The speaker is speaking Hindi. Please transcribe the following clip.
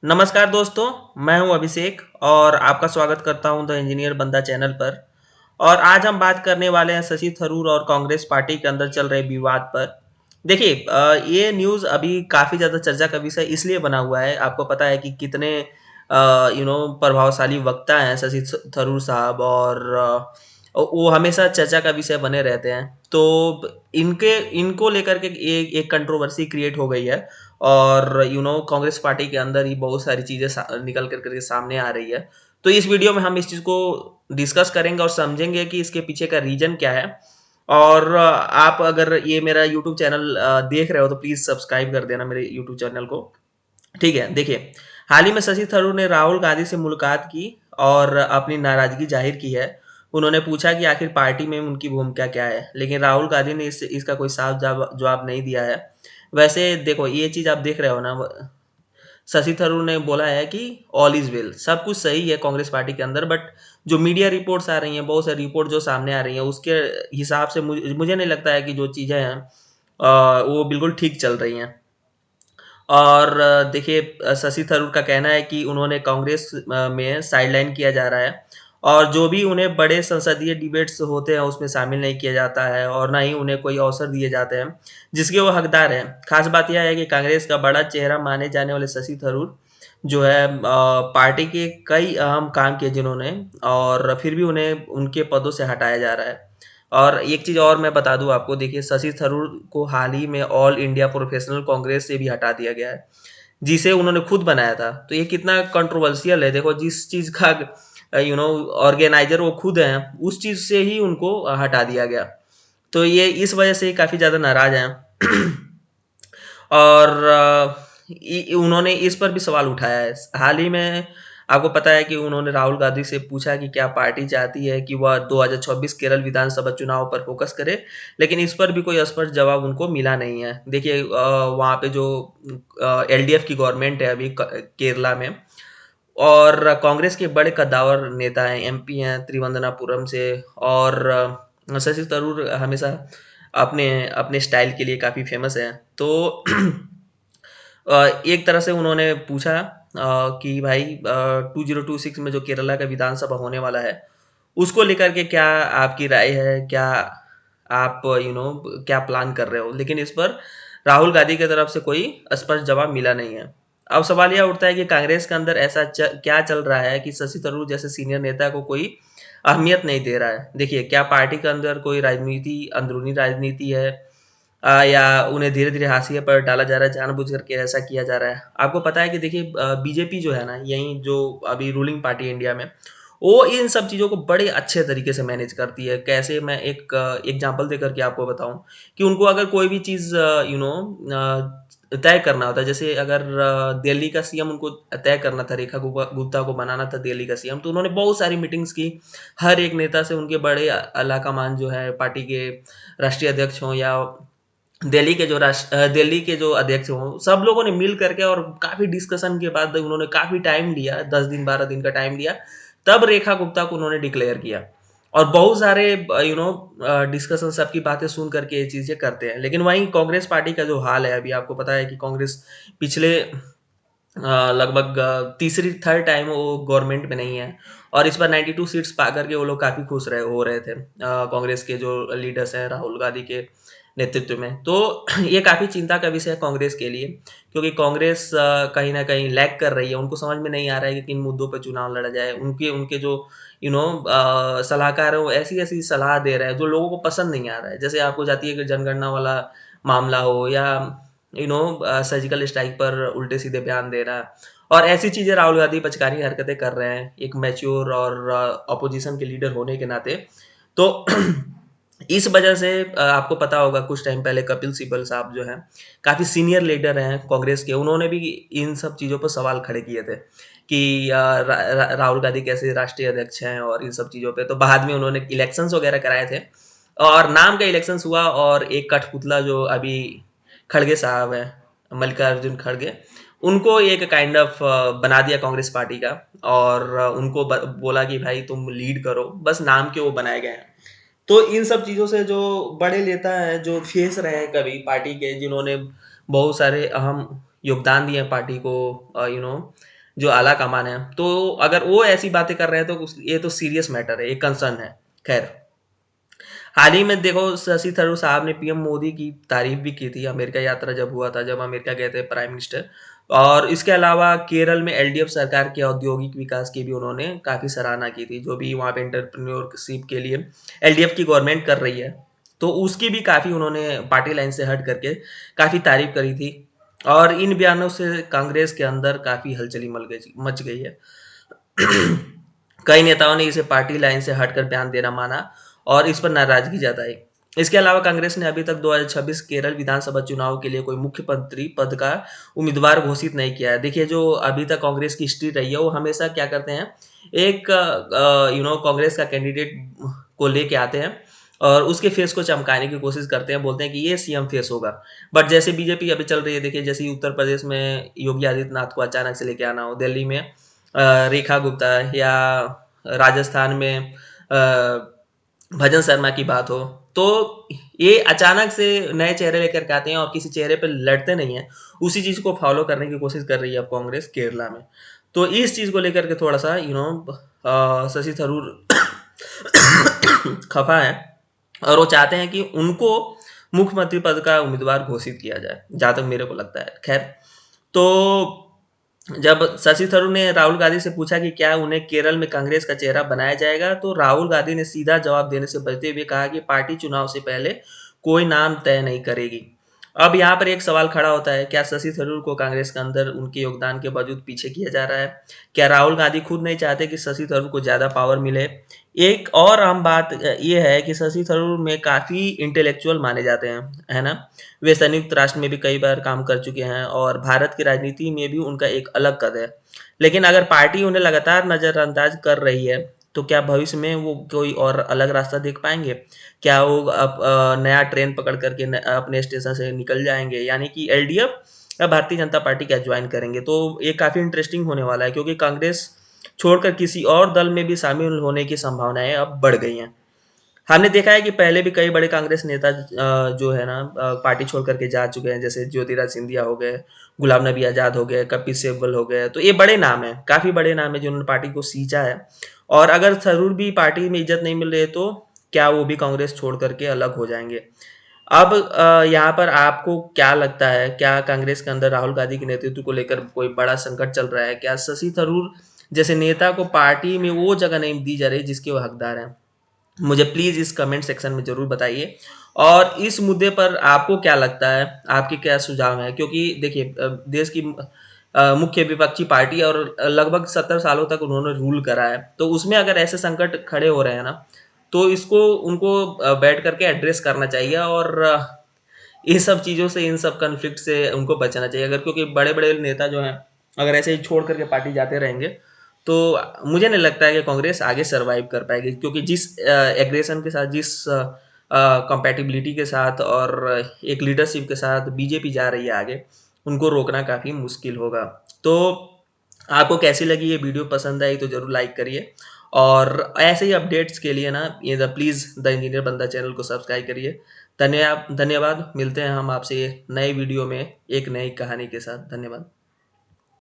नमस्कार दोस्तों, मैं हूं अभिषेक और आपका स्वागत करता हूं द इंजीनियर बंदा चैनल पर। और आज हम बात करने वाले हैं शशि थरूर और कांग्रेस पार्टी के अंदर चल रहे विवाद पर। देखिए ये न्यूज़ अभी काफ़ी ज़्यादा चर्चा का विषय इसलिए बना हुआ है, आपको पता है कि कितने प्रभावशाली वक्ता हैं शशि थरूर साहब और वो हमेशा चर्चा का विषय बने रहते हैं। तो इनके इनको लेकर के एक कंट्रोवर्सी क्रिएट हो गई है और कांग्रेस पार्टी के अंदर ही बहुत सारी चीज़ें निकल कर के सामने आ रही है। तो इस वीडियो में हम इस चीज़ को डिस्कस करेंगे और समझेंगे कि इसके पीछे का रीज़न क्या है। और आप अगर ये मेरा यूट्यूब चैनल देख रहे हो तो प्लीज़ सब्सक्राइब कर देना मेरे यूट्यूब चैनल को। ठीक है, देखिए, हाल ही में शशि थरूर ने राहुल गांधी से मुलाकात की और अपनी नाराज़गी ज़ाहिर की है। उन्होंने पूछा कि आखिर पार्टी में उनकी भूमिका क्या है, लेकिन राहुल गांधी ने इसका कोई साफ जवाब नहीं दिया है। वैसे देखो, ये चीज़ आप देख रहे हो ना, शशि थरूर ने बोला है कि ऑल इज़ वेल, सब कुछ सही है कांग्रेस पार्टी के अंदर, बट जो मीडिया रिपोर्ट्स आ रही हैं, बहुत सारी रिपोर्ट जो सामने आ रही हैं, उसके हिसाब से मुझे नहीं लगता है कि जो चीज़ें हैं वो बिल्कुल ठीक चल रही हैं। और देखिए, शशि थरूर का कहना है कि उन्होंने कांग्रेस में साइडलाइन किया जा रहा है और जो भी उन्हें बड़े संसदीय डिबेट्स होते हैं उसमें शामिल नहीं किया जाता है और ना ही उन्हें कोई अवसर दिए जाते हैं जिसके वो हकदार हैं। खास बात यह है कि कांग्रेस का बड़ा चेहरा माने जाने वाले शशि थरूर जो है पार्टी के कई अहम काम किए जिन्होंने, और फिर भी उन्हें उनके पदों से हटाया जा रहा है। और एक चीज़ और मैं बता दूँ आपको, देखिए, शशि थरूर को हाल ही में ऑल इंडिया प्रोफेशनल कांग्रेस से भी हटा दिया गया है, जिसे उन्होंने खुद बनाया था। तो ये कितना कंट्रोवर्शियल है, देखो, जिस चीज़ का ऑर्गेनाइज़र वो खुद हैं, उस चीज़ से ही उनको हटा दिया गया। तो ये इस वजह से काफ़ी ज़्यादा नाराज़ हैं। और उन्होंने इस पर भी सवाल उठाया है। हाल ही में आपको पता है कि उन्होंने राहुल गांधी से पूछा कि क्या पार्टी चाहती है कि वह 2024 केरल विधानसभा चुनाव पर फोकस करे, लेकिन इस पर भी कोई स्पष्ट जवाब उनको मिला नहीं है। देखिए, वहाँ पे जो एलडीएफ की गवर्नमेंट है अभी केरला में, और कांग्रेस के बड़े कद्दावर नेता हैं, एमपी हैं त्रिवंदनापुरम से, और शशि थरूर हमेशा अपने अपने स्टाइल के लिए काफ़ी फेमस हैं। तो एक तरह से उन्होंने पूछा कि भाई 2026 में जो केरला का विधानसभा होने वाला है, उसको लेकर के क्या आपकी राय है? क्या आप क्या प्लान कर रहे हो? लेकिन इस पर राहुल गांधी की तरफ से कोई स्पष्ट जवाब मिला नहीं है। अब सवाल यह उठता है कि कांग्रेस के अंदर ऐसा क्या चल रहा है कि शशि थरूर जैसे सीनियर नेता को कोई अहमियत नहीं दे रहा है। देखिए, क्या पार्टी के अंदर कोई अंदरूनी राजनीति है, या उन्हें धीरे-धीरे हाशिए पर डाला जा रहा है, जानबूझ करके ऐसा किया जा रहा है। आपको पता है कि देखिए, बीजेपी जो है ना, यहीं जो अभी रूलिंग पार्टी है इंडिया में, वो इन सब चीज़ों को बड़े अच्छे तरीके से मैनेज करती है। कैसे, मैं एक एग्ज़ाम्पल देकर के आपको बताऊँ कि उनको अगर कोई भी चीज़ तय करना होता है, जैसे अगर दिल्ली का सीएम उनको तय करना था, रेखा गुप्ता को बनाना था दिल्ली का सीएम, तो उन्होंने बहुत सारी मीटिंग्स की। हर एक नेता से, उनके बड़े आलाकमान जो है, पार्टी के राष्ट्रीय अध्यक्ष हों या दिल्ली के जो अध्यक्ष हों, सब लोगों ने मिल करके और काफ़ी डिस्कशन के बाद उन्होंने काफ़ी टाइम लिया, 10 दिन 12 दिन का टाइम लिया, तब रेखा गुप्ता को उन्होंने डिक्लेयर किया। और बहुत सारे डिस्कशन, सबकी बातें सुन करके ये चीज़ें करते हैं। लेकिन वहीं कांग्रेस पार्टी का जो हाल है, अभी आपको पता है कि कांग्रेस पिछले लगभग तीसरी थर्ड टाइम वो गवर्नमेंट में नहीं है और इस बार 92 सीट्स पा करके वो लोग काफ़ी खुश रहे थे, कांग्रेस के जो लीडर्स हैं राहुल गांधी के नेतृत्व में। तो ये काफ़ी चिंता का विषय है कांग्रेस के लिए, क्योंकि कांग्रेस कहीं न कहीं लैग कर रही है। उनको समझ में नहीं आ रहा है कि किन मुद्दों पे चुनाव लड़ा जाए। उनके उनके जो सलाहकार हैं, वो ऐसी-ऐसी सलाह दे रहे हैं जो लोगों को पसंद नहीं आ रहा है। जैसे आपको जातीय जनगणना वाला मामला हो, या सर्जिकल स्ट्राइक पर उल्टे-सीधे बयान देना, और ऐसी चीज़ें राहुल गांधी पचकारी हरकतें कर रहे हैं, एक मैच्योर और अपोज़िशन के लीडर होने के नाते। तो इस वजह से आपको पता होगा, कुछ टाइम पहले कपिल सिब्बल साहब जो हैं, काफ़ी सीनियर लीडर हैं कांग्रेस के, उन्होंने भी इन सब चीज़ों पर सवाल खड़े किए थे कि राहुल गांधी कैसे राष्ट्रीय अध्यक्ष हैं और इन सब चीज़ों पे। तो बाद में उन्होंने इलेक्शंस वगैरह कराए थे और नाम का इलेक्शंस हुआ, और एक कठपुतला जो अभी खड़गे साहब हैं, मल्लिकार्जुन खड़गे, उनको एक काइंड ऑफ बना दिया कांग्रेस पार्टी का, और उनको बोला कि भाई तुम लीड करो, बस नाम के वो बनाए गए हैं। तो इन सब चीज़ों से जो बड़े नेता हैं, जो फेस रहे हैं कभी पार्टी के, जिन्होंने बहुत सारे अहम योगदान दिए हैं पार्टी को जो आला कमान है। तो अगर वो ऐसी बातें कर रहे हैं तो ये तो सीरियस मैटर है, एक कंसर्न है। खैर, हाल ही में देखो शशि थरूर साहब ने पीएम मोदी की तारीफ भी की थी अमेरिका यात्रा जब हुआ था, जब अमेरिका गए थे प्राइम मिनिस्टर। और इसके अलावा केरल में एलडीएफ सरकार के औद्योगिक विकास की भी उन्होंने काफ़ी सराहना की थी, जो भी वहाँ पे एंटरप्रेन्योरशिप के लिए एलडीएफ की गवर्नमेंट कर रही है। तो उसकी भी काफ़ी उन्होंने पार्टी लाइन से हट करके काफ़ी तारीफ करी थी। और इन बयानों से कांग्रेस के अंदर काफ़ी हलचली मच गई है। कई नेताओं ने इसे पार्टी लाइन से हटकर बयान देना माना और इस पर नाराजगी जताई। इसके अलावा कांग्रेस ने अभी तक 2026 केरल विधानसभा चुनाव के लिए कोई मुख्यमंत्री पद का उम्मीदवार घोषित नहीं किया है। देखिए, जो अभी तक कांग्रेस की हिस्ट्री रही है, वो हमेशा क्या करते हैं, एक कांग्रेस का कैंडिडेट को लेके आते हैं और उसके फेस को चमकाने की कोशिश करते हैं, बोलते हैं कि ये सीएम फेस होगा। बट जैसे बीजेपी अभी चल रही है, देखिए जैसे उत्तर प्रदेश में योगी आदित्यनाथ को अचानक से लेके आना हो, दिल्ली में रेखा गुप्ता, या राजस्थान में भजन शर्मा की बात हो, तो ये अचानक से नए चेहरे लेकर के आते हैं और किसी चेहरे पे लड़ते नहीं हैं। उसी चीज़ को फॉलो करने की कोशिश कर रही है अब कांग्रेस केरला में। तो इस चीज़ को लेकर के थोड़ा-सा शशि थरूर खफा हैं और वो चाहते हैं कि उनको मुख्यमंत्री पद का उम्मीदवार घोषित किया जाए, जहाँ तक मेरे को लगता है। खैर, तो जब शशि थरूर ने राहुल गांधी से पूछा कि क्या उन्हें केरल में कांग्रेस का चेहरा बनाया जाएगा, तो राहुल गांधी ने सीधा जवाब देने से बचते हुए कहा कि पार्टी चुनाव से पहले कोई नाम तय नहीं करेगी। अब यहाँ पर एक सवाल खड़ा होता है, क्या शशि थरूर को कांग्रेस के अंदर उनके योगदान के बावजूद पीछे किया जा रहा है? क्या राहुल गांधी खुद नहीं चाहते कि शशि थरूर को ज़्यादा पावर मिले? एक और अहम बात ये है कि शशि थरूर में काफ़ी इंटेलेक्चुअल माने जाते हैं, है ना? वे संयुक्त राष्ट्र में भी कई बार काम कर चुके हैं और भारत की राजनीति में भी उनका एक अलग कद है। लेकिन अगर पार्टी उन्हें लगातार नज़रअंदाज कर रही है, तो क्या भविष्य में वो कोई और अलग रास्ता देख पाएँगे? क्या वो नया ट्रेन पकड़ कर के अपने स्टेशन से निकल जाएँगे? यानी कि एलडीएफ या भारतीय जनता पार्टी क्या जॉइन करेंगे? तो ये काफ़ी इंटरेस्टिंग होने वाला है, क्योंकि कांग्रेस छोड़कर किसी और दल में भी शामिल होने की संभावनाएँ अब बढ़ गई हैं। हमने देखा है कि पहले भी कई बड़े कांग्रेस नेता जो है ना पार्टी छोड़ कर के जा चुके हैं, जैसे ज्योतिराज सिंधिया हो गए, गुलाम नबी आज़ाद हो गए, कपिल सिब्बल हो गए। तो ये बड़े नाम हैं, काफ़ी बड़े नाम हैं जिन्होंने पार्टी को सींचा है। और अगर थरूर भी पार्टी में इज़्ज़त नहीं मिल रही है, तो क्या वो भी कांग्रेस छोड़ कर के अलग हो जाएँगे? अब यहाँ पर आपको क्या लगता है, क्या कांग्रेस के अंदर राहुल गांधी के नेतृत्व को लेकर कोई बड़ा संकट चल रहा है? क्या शशि थरूर जैसे नेता को पार्टी में वो जगह नहीं दी जा रही जिसके वो हकदार हैं? मुझे प्लीज़ इस कमेंट सेक्शन में ज़रूर बताइए। और इस मुद्दे पर आपको क्या लगता है? आपके क्या सुझाव हैं? क्योंकि देखिए देश की मुख्य विपक्षी पार्टी है और लगभग 70 सालों तक उन्होंने रूल करा है। तो उसमें अगर ऐसे संकट खड़े हो रहे हैं ना, तो इसको उनको बैठ कर के एड्रेस करना चाहिए और इन सब चीज़ों से, इन सब कॉन्फ्लिक्ट से उनको बचना चाहिए। अगर क्योंकि बड़े-बड़े नेता जो हैं, अगर ऐसे ही छोड़ कर के पार्टी जाते रहेंगे, तो मुझे नहीं लगता है कि कांग्रेस आगे सर्वाइव कर पाएगी, क्योंकि जिस एग्रेशन के साथ, जिस कंपैटिबिलिटी के साथ और एक लीडरशिप के साथ बीजेपी जा रही है आगे, उनको रोकना काफ़ी मुश्किल होगा। तो आपको कैसी लगी ये वीडियो? पसंद आई तो ज़रूर लाइक करिए और ऐसे ही अपडेट्स के लिए ना ये द प्लीज़ द इंजीनियर बंदा चैनल को सब्सक्राइब करिए। धन्यवाद। मिलते हैं हम आपसे नए वीडियो में एक नई कहानी के साथ। धन्यवाद।